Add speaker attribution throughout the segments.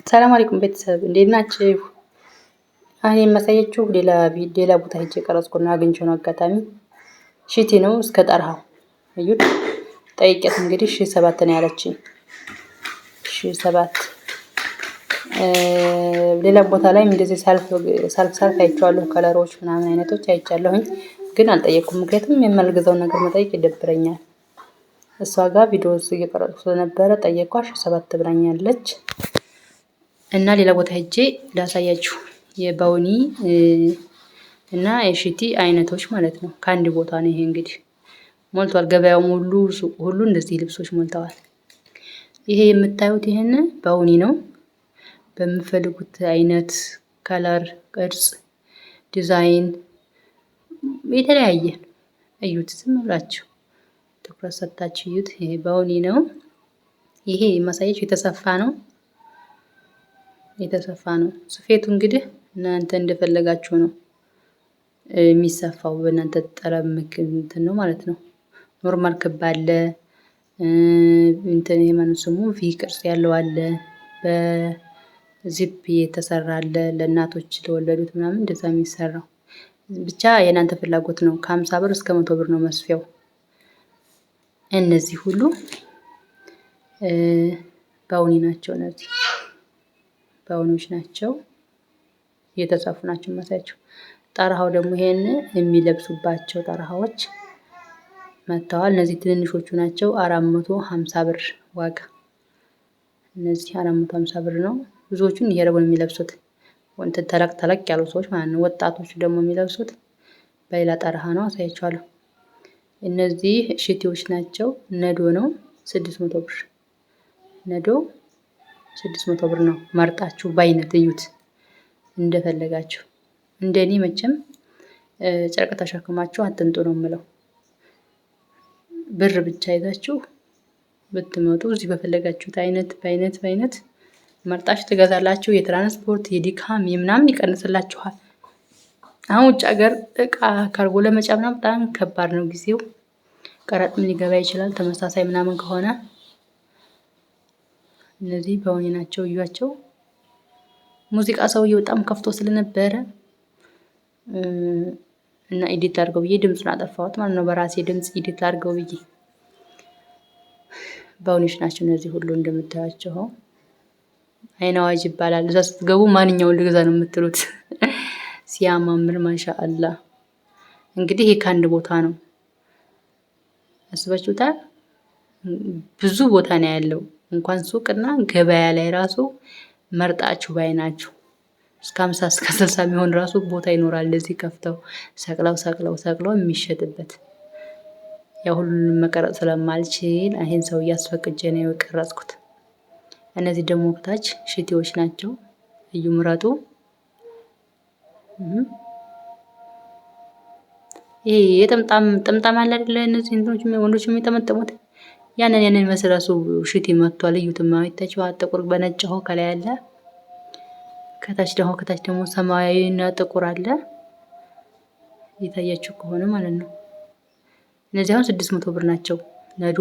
Speaker 1: ሰላም አለይኩም ቤተሰብ እንዴት ናችሁ? አሁን የማሳያችሁ ሌላ ቦታ ሄጄ ቀረጽኩና አግኝቼው ነው አጋጣሚ ሽቲ ነው እስከ ጠርሃው እዩት። ጠይቄት እንግዲህ 7 ነው ያለችኝ 7 ሌላ ቦታ ላይ እንደዚህ ሳልፍ አይቼዋለሁ። ከለሮች ምናምን አይነቶች አይቻለሁኝ ግን አልጠየቅኩም። ምክንያቱም የማልገዛው ነገር መጠየቅ ይደብረኛል። እሷ ጋር ቪዲዮ እየቀረጽኩ ስለነበረ ጠየኳሽ 7 ብላኛለች። እና ሌላ ቦታ ሄጄ ላሳያችሁ የባውኒ እና የሽቲ አይነቶች ማለት ነው። ከአንድ ቦታ ነው። ይሄ እንግዲህ ሞልቷል። ገበያው ሙሉ ሱቅ ሁሉ እንደዚህ ልብሶች ሞልተዋል። ይሄ የምታዩት ይሄን ባውኒ ነው። በምፈልጉት አይነት ከለር፣ ቅርጽ፣ ዲዛይን የተለያየ እዩት። ዝም ብላችሁ ትኩረት ሰጥታችሁ እዩት። ይሄ ባውኒ ነው። ይሄ ማሳያችሁ የተሰፋ ነው። ስፌቱ እንግዲህ እናንተ እንደፈለጋችሁ ነው የሚሰፋው። በእናንተ ጠረብ እንትን ነው ማለት ነው። ኖርማል ክብ አለ፣ እንትን የማን ስሙ ቪ ቅርጽ ያለው አለ፣ በዚፕ የተሰራ አለ፣ ለእናቶች ለወለዱት ምናምን እንደዛ የሚሰራው ብቻ የእናንተ ፍላጎት ነው። ከ50 ብር እስከ 100 ብር ነው መስፊያው። እነዚህ ሁሉ ባውኒ ናቸው። እነዚህ ባውኖች ናቸው፣ የተሰፉ ናቸው ማሳያቸው። ጠርሃው ደግሞ ይሄን የሚለብሱባቸው ጠርሃዎች መጥተዋል። እነዚህ ትንንሾቹ ናቸው። 450 ብር ዋጋ። እነዚህ 450 ብር ነው። ብዙዎቹን እየረቡ ነው የሚለብሱት። ወንት ተለቅ ያሉ ሰዎች ማለት ነው። ወጣቶቹ ደግሞ የሚለብሱት በሌላ ጠርሃ ነው። አሳያቸዋለሁ። እነዚህ ሽቲዎች ናቸው። ነዶ ነው 600 ብር። ነዶ 600 ብር ነው። መርጣችሁ በአይነት እዩት እንደፈለጋችሁ። እንደኔ መቼም ጨርቅ ተሸክማችሁ አትንጡ ነው የምለው። ብር ብቻ ይዛችሁ ብትመጡ እዚህ በፈለጋችሁት አይነት በአይነት መርጣችሁ ትገዛላችሁ። የትራንስፖርት የዲካም የምናምን ይቀንስላችኋል። አሁን ውጭ ሀገር እቃ ካርጎ ለመጫን በጣም ከባድ ነው ጊዜው። ቀረጥም ሊገባ ይችላል ተመሳሳይ ምናምን ከሆነ። እነዚህ ባውኒ ናቸው እዩዋቸው። ሙዚቃ ሰውዬው በጣም ከፍቶ ስለነበረ እና ኤዲት አድርገው ብዬ ድምፁን አጠፋሁት ማለት ነው። በራሴ ድምጽ ኤዲት አድርገው ብዬ። ባውኒሽ ናቸው እነዚህ ሁሉ እንደምታያቸው። አይን አዋጅ ይባላል። እዛ ስትገቡ ማንኛውን ልግዛ ነው የምትሉት። ሲያማምር ማሻአላ። እንግዲህ ይሄ ከአንድ ቦታ ነው። አስባችሁታል? ብዙ ቦታ ነው ያለው። እንኳን ሱቅና ገበያ ላይ ራሱ መርጣችሁ ባይናችሁ እስከ 50 እስከ 60 የሚሆን ራሱ ቦታ ይኖራል። እንደዚህ ከፍተው ሰቅለው የሚሸጥበት። ያው ሁሉንም መቀረጽ ስለማልችል ይሄን ሰው እያስፈቅጄ ነው የቀረጽኩት። እነዚህ ደግሞ ከታች ሽቲዎች ናቸው። እዩ ምረጡ። ይሄ ጥምጣም አለ አይደል? እነዚህ ወንዶች የሚጠመጥሙት ያንን መስራሱ ሽቲ መጥቷል። እዩትማ ይታችኋ። ጥቁር በነጭ ሆ ከላይ አለ። ከታች ደግሞ ሰማያዊና ጥቁር አለ። ይታያችሁ ከሆነ ማለት ነው። እነዚህ አሁን 600 ብር ናቸው። ነዶ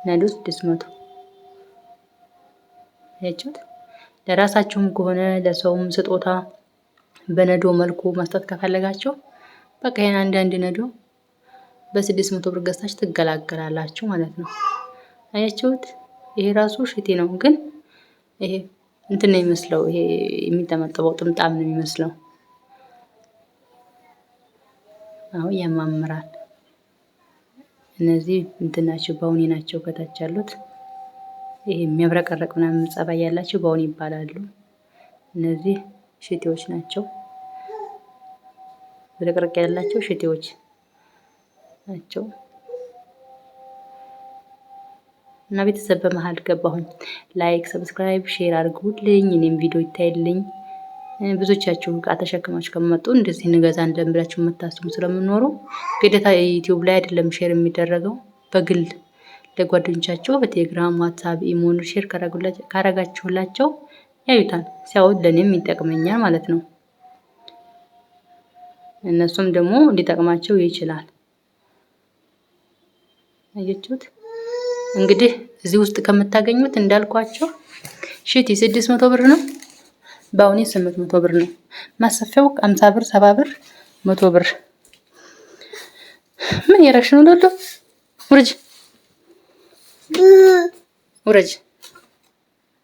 Speaker 1: 600 ያችሁት። ለራሳችሁም ከሆነ ለሰውም ስጦታ በነዶ መልኩ መስጠት ከፈለጋችሁ በቃ ይሄን አንድ ነዶ በ600 ብር ገዝታችሁ ትገላገላላችሁ ማለት ነው። አያችሁት? ይሄ ራሱ ሽቲ ነው፣ ግን ይሄ እንትን ነው የሚመስለው። ይሄ የሚጠመጠበው ጥምጣም ነው የሚመስለው። አሁን ያማምራል። እነዚህ እንትን ናቸው፣ ባውኒ ናቸው ከታች ያሉት። ይሄ የሚያብረቀረቅ ምናምን ጸባይ ያላቸው ባውኒ ይባላሉ። እነዚህ ሽቲዎች ናቸው። ብረቅረቅ ያላቸው ሽቲዎች ናቸው። እና ቤተሰብ በመሃል ገባሁኝ። ላይክ፣ ሰብስክራይብ፣ ሼር አድርጉልኝ። እኔም ቪዲዮ ይታይልኝ። ብዙዎቻችሁ እቃ ተሸክማችሁ ከመጡ እንደዚህ እንገዛ እንደምብላችሁ የምታስቡ ስለምኖሩ ግዴታ ዩቲዩብ ላይ አይደለም ሼር የሚደረገው። በግል ለጓደኞቻቸው በቴሌግራም፣ ዋትስአፕ፣ ኢሞን ሼር ካረጋችሁላቸው ያዩታል። ሲያዩት ለኔም ይጠቅመኛል ማለት ነው። እነሱም ደግሞ ሊጠቅማቸው ይችላል። አያችሁት? እንግዲህ እዚህ ውስጥ ከምታገኙት እንዳልኳቸው ሽቲ 600 ብር ነው። ባውኒ 800 ብር ነው። ማሰፊያው 50 ብር፣ 70 ብር፣ 100 ብር። ምን ያረግሽ ነው ሎሎ? ውረጅ።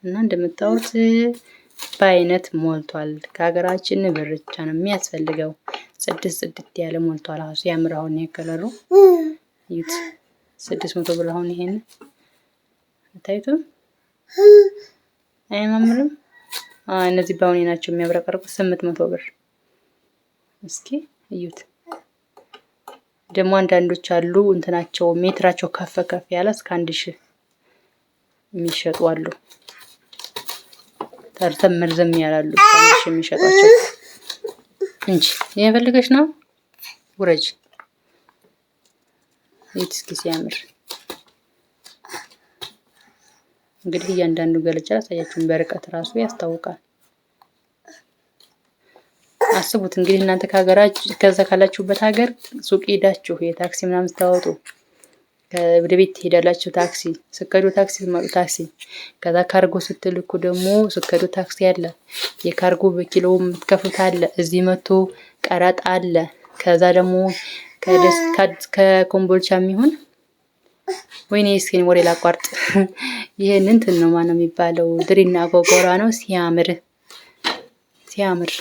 Speaker 1: እና እንደምታዩት በአይነት ሞልቷል። ከሀገራችን ብር ብቻ ነው የሚያስፈልገው። ጽድት ያለ ሞልቷል። አሁን ሲያምር አሁን የከለሩ ይት 600 ብር አሁን ይሄን ታይቱም አይማምርም? እነዚህ ባውኒ ናቸው የሚያብረቀርቁት 800 ብር። እስኪ እዩት። ደግሞ አንዳንዶች አሉ እንትናቸው ሜትራቸው ከፍ ያለ እስከ 1000 የሚሸጡ አሉ። ተርተም መርዘም ያላሉ እስከ 1000 የሚሸጧቸው እንጂ የፈልገሽ ነው። ውረጅ። እስኪ ሲያምር እንግዲህ እያንዳንዱ ገለጫ አሳያችሁን። በርቀት ራሱ ያስታውቃል። አስቡት እንግዲህ እናንተ ከዛ ካላችሁበት ሀገር ሱቅ ሄዳችሁ የታክሲ ምናምን ስታወጡ ወደ ቤት ትሄዳላችሁ። ታክሲ ስከዱ ታክሲ ትመጡ ታክሲ ከዛ ካርጎ ስትልኩ ደግሞ ስከዱ ታክሲ አለ። የካርጎ በኪሎ የምትከፍሉት አለ። እዚህ መቶ ቀረጥ አለ። ከዛ ደግሞ ከኮምቦልቻ የሚሆን ወይኔ እስኪ ወሬ ላቋርጥ። ይሄንን እንትን ነው ማነው የሚባለው? ድሪና ጎጎራ ነው። ሲያምር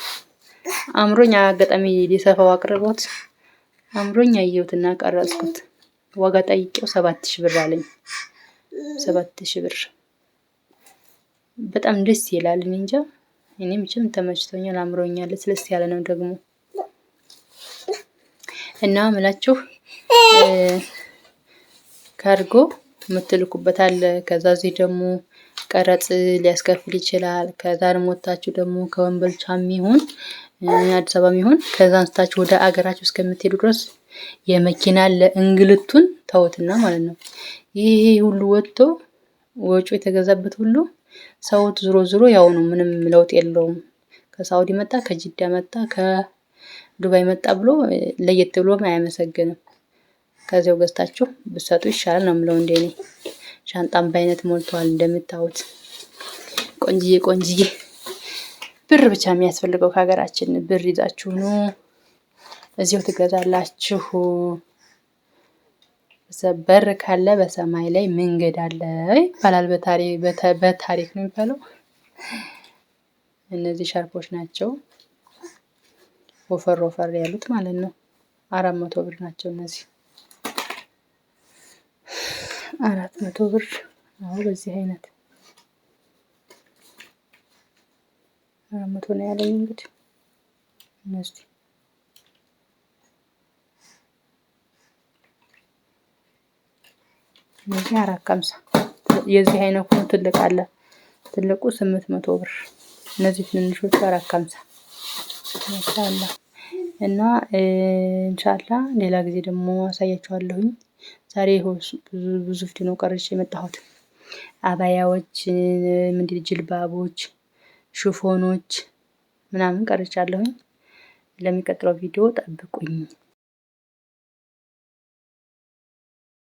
Speaker 1: አምሮኛ አጋጣሚ ሊሰፋው አቅርቦት አምሮኛ አየሁትና ቀረጽኩት። ዋጋ ጠይቄው 7000 ብር አለኝ። 7000 ብር በጣም ደስ ይላል። እንጃ እኔም ጭም ተመችቶኛል፣ አምሮኛል። ለስለስ ያለ ነው ደግሞ እና ምላችሁ ካርጎ የምትልኩበት አለ። ከዛ እዚህ ደግሞ ቀረጽ ሊያስከፍል ይችላል። ከዛ ወጣችሁ ደግሞ ከወንበልቻም ይሁን አዲስ አበባ ይሁን ከዛ አንስታችሁ ወደ አገራችሁ እስከምትሄዱ ድረስ የመኪና ለእንግልቱን ተውትና ማለት ነው። ይሄ ሁሉ ወጥቶ ወጪ የተገዛበት ሁሉ ሰውት ዙሮ ያው ነው። ምንም ለውጥ የለውም። ከሳውዲ መጣ፣ ከጅዳ መጣ፣ ከዱባይ መጣ ብሎ ለየት ብሎ አያመሰግንም። ከዚያው ገዝታችሁ ብትሰጡ ይሻላል ነው የምለው እንደኔ። ሻንጣም በአይነት ሞልቷል እንደምታዩት። ቆንጅዬ ብር ብቻ የሚያስፈልገው ከሀገራችን ብር ይዛችሁ ነው እዚሁ ትገዛላችሁ። በር ካለ በሰማይ ላይ መንገድ አለ ይባላል። በታሪክ ነው የሚባለው። እነዚህ ሻርፖች ናቸው ወፈር ያሉት ማለት ነው። 400 ብር ናቸው እነዚህ 400 ብር። አዎ በዚህ አይነት 400 ነው ያለኝ። እንግዲህ እነዚህ እነዚህ 450 የዚህ አይነቱ ትልቅ አለ። ትልቁ 800 ብር። እነዚህ ትንንሾቹ 450 ኢንሻአላህ። እና ኢንሻአላህ ሌላ ጊዜ ደግሞ አሳያችኋለሁኝ። ዛሬ ብዙ ቪዲዮ ነው ቀርጬ የመጣሁት። አባያዎች፣ ጅልባቦች፣ ሹፎኖች ምናምን ቀርጫለሁኝ። ለሚቀጥለው ቪዲዮ ጠብቁኝ።